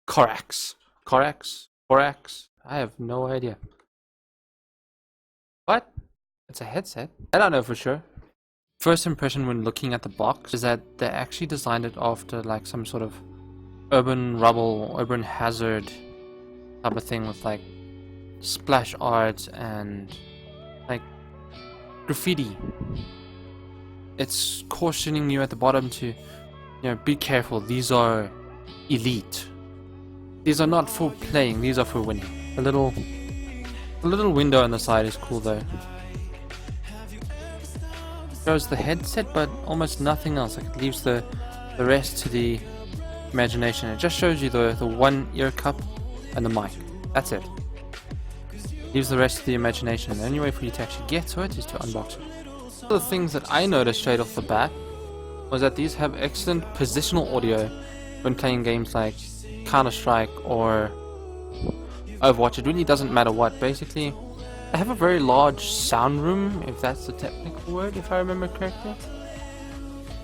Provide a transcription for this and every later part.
Corax. Corax. I have no idea. But it's a headset. I don't know for sure. First impression when looking at the box is that they actually designed it after like some sort of urban rubble, urban hazard type of thing with like splash art and like graffiti. It's cautioning you at the bottom to, be careful. These are elite. These are not for playing. These are for winning. The little window on the side is cool though. Shows the headset, but almost nothing else. Like it leaves the rest to the imagination. It just shows you the one ear cup and the mic. That's it. Leaves the rest to the imagination. The only way for you to actually get to it is to unbox it. One of the things that I noticed straight off the bat was that these have excellent positional audio when playing games like Counter-Strike or Overwatch. It really doesn't matter what. Basically, I have a very large sound room, if that's the technical word, if I remember correctly.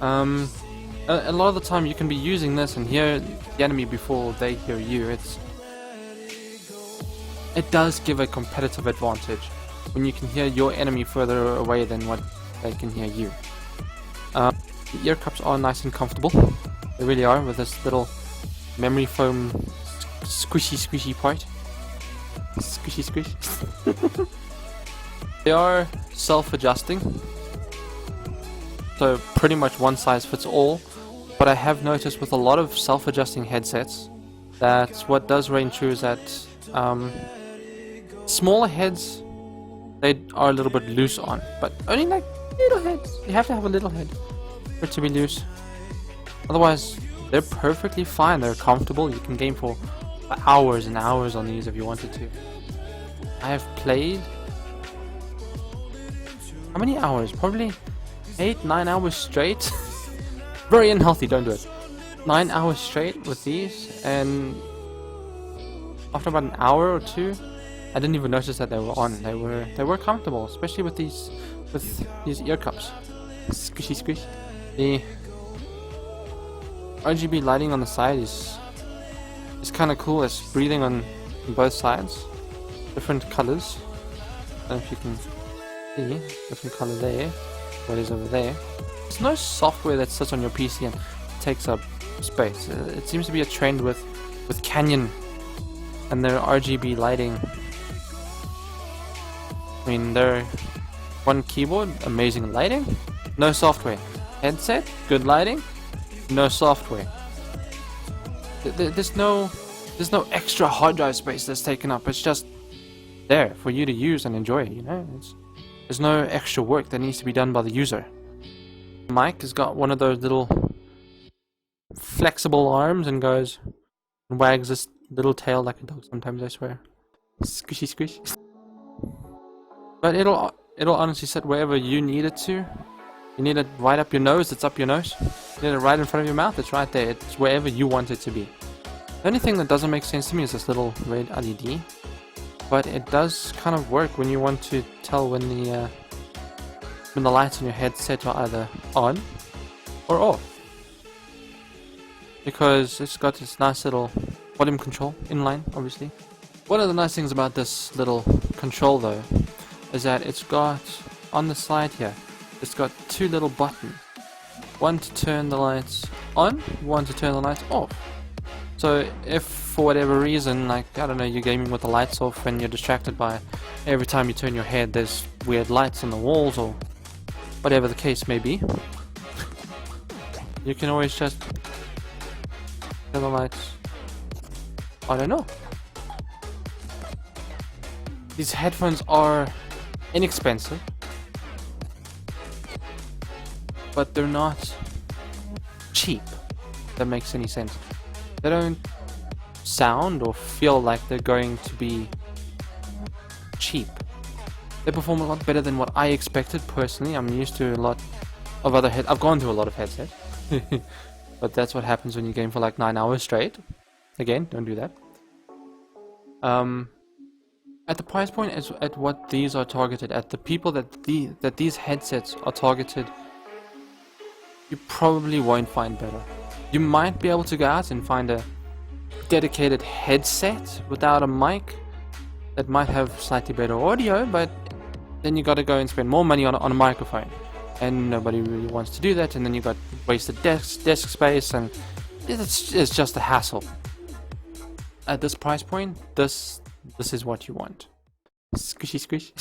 A lot of the time you can be using this and hear the enemy before they hear you. It does give a competitive advantage when you can hear your enemy further away than what they can hear you. The ear cups are nice and comfortable. They really are, with this little memory foam squishy part. Squishy squish. They are self-adjusting, so pretty much one size fits all. But I have noticed with a lot of self-adjusting headsets that what does reign true is that smaller heads, they are a little bit loose on, but only like little heads. You have to have a little head for it to be loose. Otherwise, they're perfectly fine. They're comfortable. You can game for hours and hours on these if you wanted to. I have played... how many hours? Probably 8-9 hours straight. Very unhealthy, don't do it. 9 hours straight with these, and after about an hour or two, I didn't even notice that they were on. They were comfortable, especially with these ear cups. Squishy squish. The RGB lighting on the side is kind of cool. It's breathing on both sides, different colors. I don't know if you can see different color there. What is over there? There's no software that sits on your PC and takes up space. It seems to be a trend with Canyon and their RGB lighting. I mean, they're one keyboard, amazing lighting, no software. Headset, good lighting, no software. There's no extra hard drive space that's taken up. It's just there for you to use and enjoy. There's no extra work that needs to be done by the user. The mic has got one of those little flexible arms and goes and wags this little tail like a dog sometimes, I swear. Squishy squish. But it'll honestly sit wherever you need it to. You need it right up your nose, it's up your nose. You need it right in front of your mouth, it's right there. It's wherever you want it to be. The only thing that doesn't make sense to me is this little red LED. But it does kind of work when you want to tell when the lights on your headset are either on or off. Because it's got this nice little volume control inline, obviously. One of the nice things about this little control though is that it's got, on the side here, it's got two little buttons. One to turn the lights on, one to turn the lights off. So if for whatever reason, like, I don't know, you're gaming with the lights off and you're distracted by every time you turn your head there's weird lights on the walls or whatever the case may be, you can always just turn the lights. I don't know. These headphones are inexpensive, but they're not cheap, if that makes any sense. They don't sound or feel like they're going to be cheap. They perform a lot better than what I expected personally. I'm used to a lot of other I've gone through a lot of headsets. But that's what happens when you game for like 9 hours straight. Again, don't do that. At the price point at what these are targeted at, the people that these headsets are targeted, you probably won't find better. You might be able to go out and find a dedicated headset without a mic that might have slightly better audio, but then you got to go and spend more money on a microphone, and nobody really wants to do that. And then you got wasted desk space, and it's just a hassle. At this price point, this is what you want. Squishy squish.